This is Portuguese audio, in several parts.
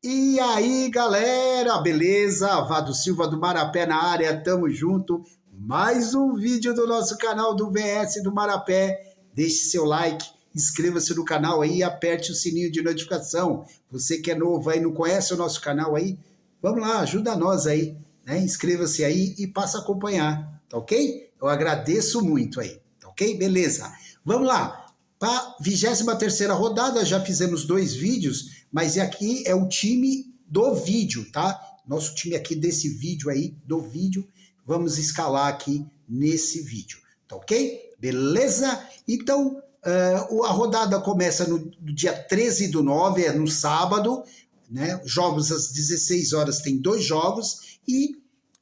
E aí, galera, beleza? Vado Silva do Marapé na área, tamo junto. Mais um vídeo do nosso canal do VS do Marapé. Deixe seu like, inscreva-se no canal aí e aperte o sininho de notificação. Você que é novo aí, não conhece o nosso canal aí? Vamos lá, ajuda nós aí, né? Inscreva-se aí e passa a acompanhar, tá ok? Eu agradeço muito aí, tá ok? Beleza. Vamos lá. Para a 23ª rodada, já fizemos 2 vídeos, mas aqui é o time do vídeo, tá? Nosso time aqui desse vídeo aí, do vídeo, vamos escalar aqui nesse vídeo, tá ok? Beleza? Então, a rodada começa no dia 13/9, é no sábado, né? Jogos às 16 horas tem 2 jogos e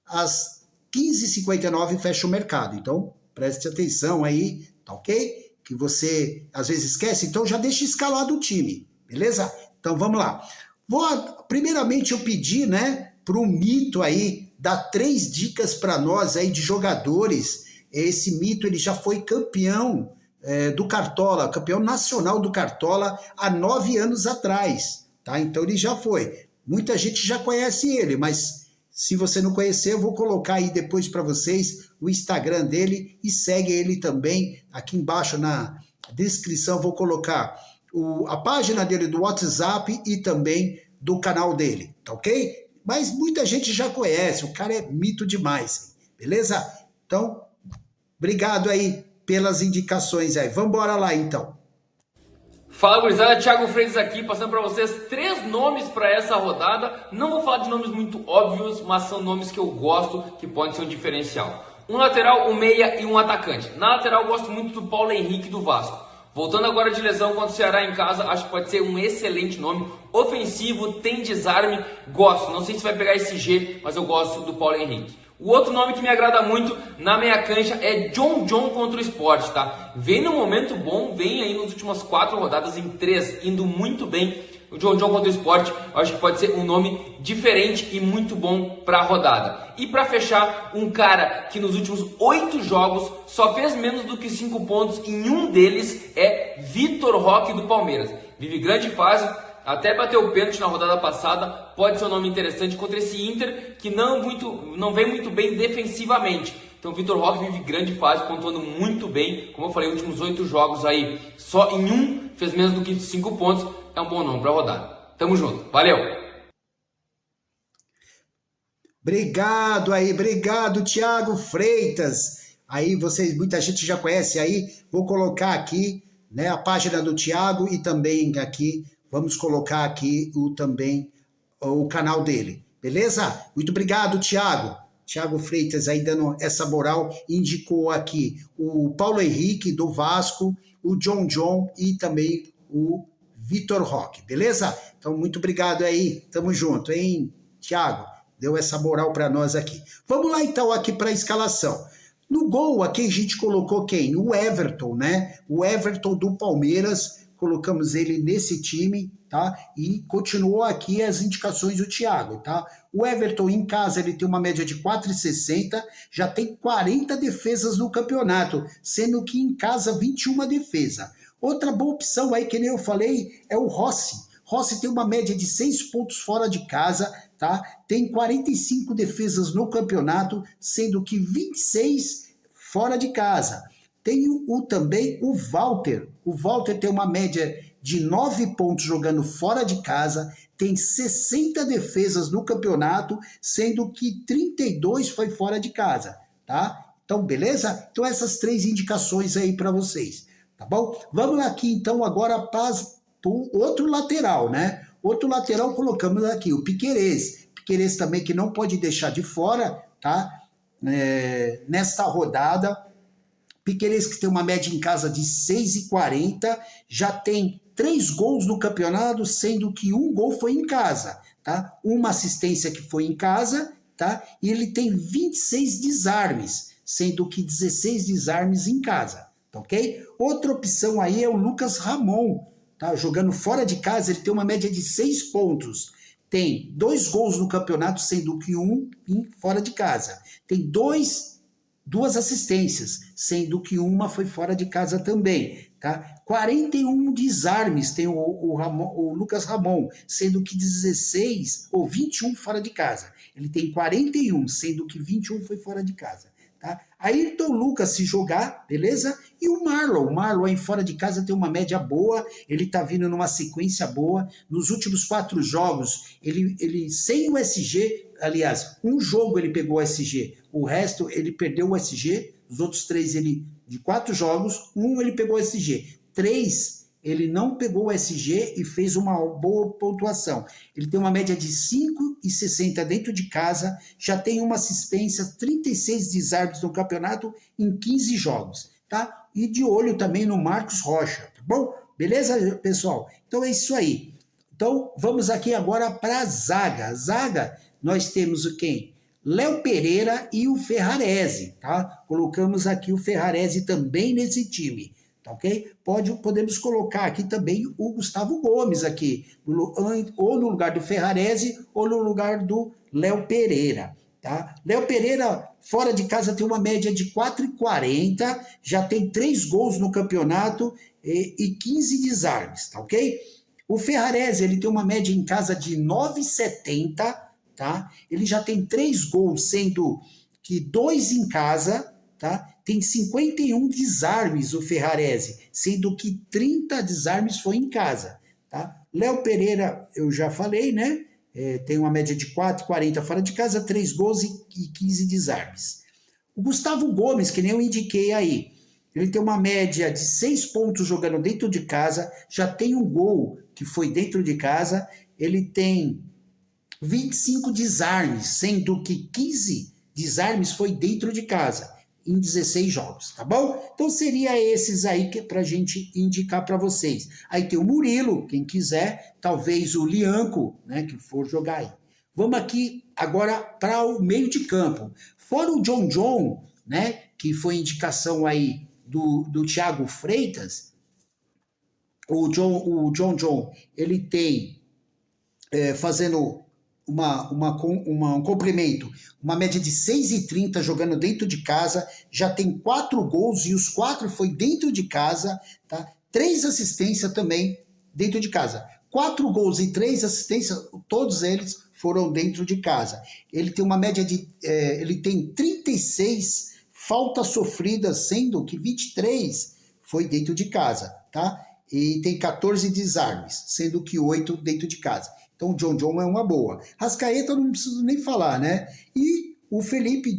às 15h59 fecha o mercado. Então, preste atenção aí, tá ok? Que você às vezes esquece, então já deixa escalado o time, beleza? Então vamos lá. Primeiramente eu pedi, né, para o Mito aí dar 3 dicas para nós aí de jogadores. Esse Mito ele já foi campeão do Cartola, campeão nacional do Cartola há 9 anos atrás, tá? Então ele já foi. Muita gente já conhece ele, mas se você não conhecer, eu vou colocar aí depois para vocês o Instagram dele e segue ele também. Aqui embaixo na descrição vou colocar a página dele do WhatsApp e também do canal dele, tá ok? Mas muita gente já conhece, o cara é mito demais, beleza? Então, obrigado aí pelas indicações aí. Vamos embora lá então. Fala gurizada, Thiago Freitas aqui, passando para vocês 3 nomes para essa rodada. Não vou falar de nomes muito óbvios, mas são nomes que eu gosto, que podem ser um diferencial. Um lateral, um meia e um atacante. Na lateral eu gosto muito do Paulo Henrique do Vasco. Voltando agora de lesão contra o Ceará em casa, acho que pode ser um excelente nome. Ofensivo, tem desarme, gosto. Não sei se vai pegar esse G, mas eu gosto do Paulo Henrique. O outro nome que me agrada muito na meia cancha é John contra o Sport, tá? Vem num momento bom, vem aí nas últimas 4 rodadas em 3, indo muito bem. O John contra o Sport, eu acho que pode ser um nome diferente e muito bom para a rodada. E para fechar, um cara que nos últimos 8 jogos só fez menos do que 5 pontos, e um deles é Vitor Roque do Palmeiras. Vive grande fase, até bateu o pênalti na rodada passada, pode ser um nome interessante contra esse Inter, que não vem muito bem defensivamente. Então o Vitor Roque vive grande fase, pontuando muito bem. Como eu falei, nos últimos 8 jogos aí, só em um fez menos do que 5 pontos, é um bom nome para a rodada. Tamo junto, valeu! Obrigado, Thiago Freitas. Aí vocês, muita gente já conhece aí, vou colocar aqui, né, a página do Thiago e também aqui, vamos colocar aqui também o canal dele, beleza? Muito obrigado, Thiago. Thiago Freitas aí dando essa moral, indicou aqui o Paulo Henrique do Vasco, o John e também o Vitor Roque, beleza? Então, muito obrigado aí, tamo junto, hein, Thiago? Deu essa moral para nós aqui. Vamos lá então aqui para a escalação. No gol aqui a gente colocou quem? O Everton, né? O Everton do Palmeiras, colocamos ele nesse time, tá? E continuou aqui as indicações do Thiago, tá? O Everton em casa ele tem uma média de 4,60, já tem 40 defesas no campeonato, sendo que em casa 21 defesa. Outra boa opção aí, que nem eu falei, é o Rossi. Rossi tem uma média de 6 pontos fora de casa, tá? Tem 45 defesas no campeonato, sendo que 26 fora de casa. Tem também o Walter. O Walter tem uma média de 9 pontos jogando fora de casa, tem 60 defesas no campeonato, sendo que 32 foi fora de casa, tá? Então, beleza? Então, essas 3 indicações aí para vocês, tá bom? Vamos aqui, então, agora para o outro lateral, né? Outro lateral colocamos aqui, o Piquerez. Piquerez também que não pode deixar de fora, tá? Nesta rodada, Piquerez que tem uma média em casa de 6,40, já tem 3 gols no campeonato, sendo que 1 gol foi em casa, tá? Uma assistência que foi em casa, tá? E ele tem 26 desarmes, sendo que 16 desarmes em casa, tá ok? Outra opção aí é o Lucas Ramon, tá? Jogando fora de casa, ele tem uma média de 6 pontos. Tem 2 gols no campeonato, sendo que 1 fora de casa. Tem 2 assistências, sendo que uma foi fora de casa também. tá? 41 desarmes tem o Lucas Ramon, sendo que 16 ou 21 fora de casa. Ele tem 41, sendo que 21 foi fora de casa. Tá? Ayrton Lucas se jogar, beleza? E o Marlon aí fora de casa tem uma média boa, ele tá vindo numa sequência boa. Nos últimos 4 jogos, ele sem o SG, aliás, um jogo ele pegou o SG, o resto ele perdeu o SG, os outros 3 de 4 jogos, ele pegou o SG, 3 ele não pegou o SG e fez uma boa pontuação. Ele tem uma média de 5,60 dentro de casa, já tem uma assistência, 36 desarmes no campeonato em 15 jogos, tá? E de olho também no Marcos Rocha, tá bom? Beleza, pessoal? Então é isso aí. Então vamos aqui agora para a zaga. Zaga, nós temos o quem? Léo Pereira e o Ferrarese, tá? Colocamos aqui o Ferrarese também nesse time. Tá, ok? Podemos colocar aqui também o Gustavo Gomes aqui, ou no lugar do Ferrarese ou no lugar do Léo Pereira. Tá? Léo Pereira, fora de casa, tem uma média de 4,40, já tem 3 gols no campeonato e 15 desarmes, tá ok? O Ferrarese, ele tem uma média em casa de 9,70, tá? Ele já tem 3 gols, sendo que 2 em casa, tá? Tem 51 desarmes o Ferrarese, sendo que 30 desarmes foi em casa, tá? Léo Pereira, eu já falei, né? Tem uma média de 4,40 fora de casa, 3 gols e 15 desarmes. O Gustavo Gomes, que nem eu indiquei aí, ele tem uma média de 6 pontos jogando dentro de casa, já tem um gol que foi dentro de casa, ele tem 25 desarmes, sendo que 15 desarmes foi dentro de casa, em 16 jogos, tá bom? Então seria esses aí que pra gente indicar para vocês. Aí tem o Murilo, quem quiser, talvez o Lianco, né, que for jogar aí. Vamos aqui agora para o meio de campo. Fora o John, né, que foi indicação aí do Thiago Freitas, o John, ele tem fazendo um complemento, uma média de 6,30 jogando dentro de casa, já tem 4 gols e os 4 foi dentro de casa, tá? 3 assistências também dentro de casa. 4 gols e 3 assistências, todos eles foram dentro de casa. Ele tem uma média de, ele tem 36 faltas sofridas, sendo que 23 foi dentro de casa, tá? E tem 14 desarmes, sendo que 8 dentro de casa. Então o John é uma boa. Rascaeta eu não preciso nem falar, né? E o Felipe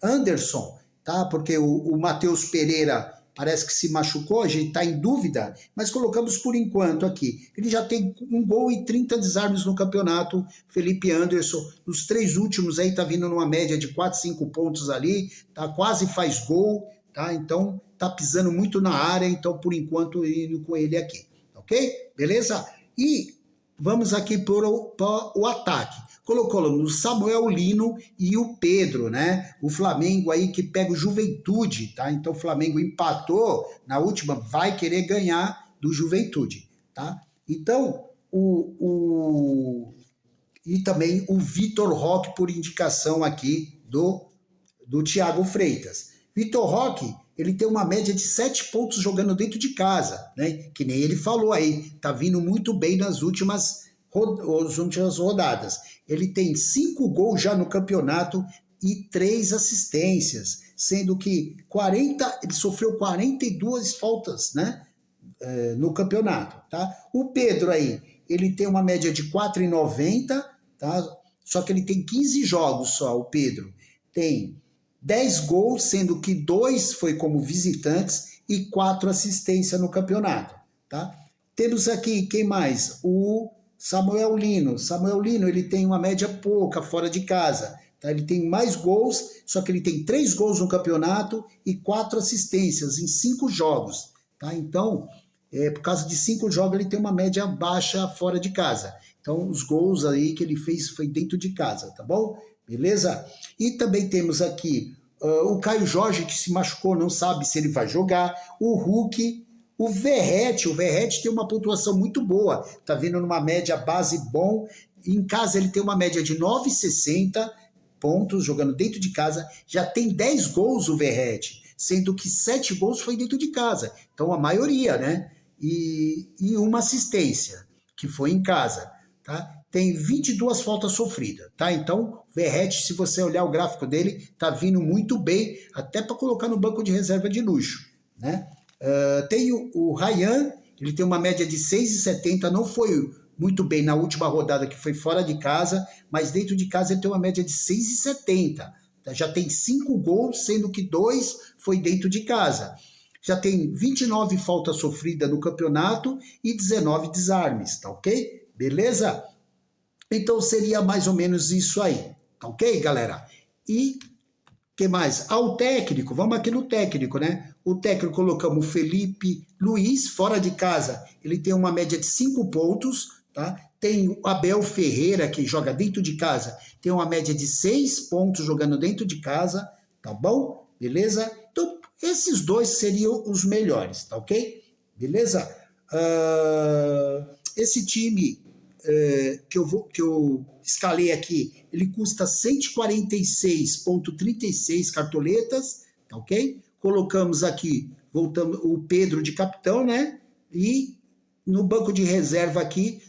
Anderson, tá? Porque o Matheus Pereira parece que se machucou, a gente está em dúvida, mas colocamos por enquanto aqui. Ele já tem 1 gol e 30 desarmes no campeonato, Felipe Anderson. Nos 3 últimos aí tá vindo numa média de 4, 5 pontos ali, tá? Quase faz gol, tá? Então tá pisando muito na área, então por enquanto indo com ele aqui, ok? Beleza? E vamos aqui para o ataque. Colocamos o Samuel Lino e o Pedro, né? O Flamengo aí que pega o Juventude, tá? Então o Flamengo empatou na última, vai querer ganhar do Juventude, tá? Então, e também o Vitor Roque por indicação aqui do Thiago Freitas. Vitor Roque, ele tem uma média de 7 pontos jogando dentro de casa, né? Que nem ele falou aí, tá vindo muito bem nas últimas rodadas. Ele tem 5 gols já no campeonato e 3 assistências, sendo que ele sofreu 42 faltas, né? No campeonato, tá? O Pedro aí, ele tem uma média de 4,90, tá? Só que ele tem 15 jogos só, o Pedro. Tem 10 gols, sendo que 2 foi como visitantes e 4 assistências no campeonato, tá? Temos aqui, quem mais? O Samuel Lino. Samuel Lino, ele tem uma média pouca fora de casa, tá? Ele tem mais gols, só que ele tem 3 gols no campeonato e 4 assistências em 5 jogos, tá? Então, por causa de 5 jogos, ele tem uma média baixa fora de casa. Então, os gols aí que ele fez foi dentro de casa, tá bom? Beleza? E também temos aqui o Caio Jorge, que se machucou, não sabe se ele vai jogar. O Hulk, o Verratti tem uma pontuação muito boa, tá vindo numa média base bom. Em casa ele tem uma média de 9,60 pontos, jogando dentro de casa. Já tem 10 gols o Verratti, sendo que 7 gols foi dentro de casa. Então, a maioria, né? E uma assistência, que foi em casa, tá? Tem 22 faltas sofridas, tá? Então, o Verratti, se você olhar o gráfico dele, tá vindo muito bem, até para colocar no banco de reserva de luxo, né? Tem o Ryan, ele tem uma média de 6,70, não foi muito bem na última rodada, que foi fora de casa, mas dentro de casa ele tem uma média de 6,70. Já tem 5 gols, sendo que 2 foi dentro de casa. Já tem 29 faltas sofridas no campeonato e 19 desarmes, tá ok? Beleza? Então seria mais ou menos isso aí, tá ok, galera? E que mais? O técnico, vamos aqui no técnico, né? O técnico colocamos o Felipe Luiz, fora de casa, ele tem uma média de 5 pontos, tá? Tem o Abel Ferreira, que joga dentro de casa, tem uma média de 6 pontos jogando dentro de casa, tá bom? Beleza? Então, esses dois seriam os melhores, tá ok? Beleza? Esse time que eu escalei aqui, ele custa 146,36 cartoletas, tá ok? Colocamos aqui, voltamos o Pedro de capitão, né? E no banco de reserva aqui,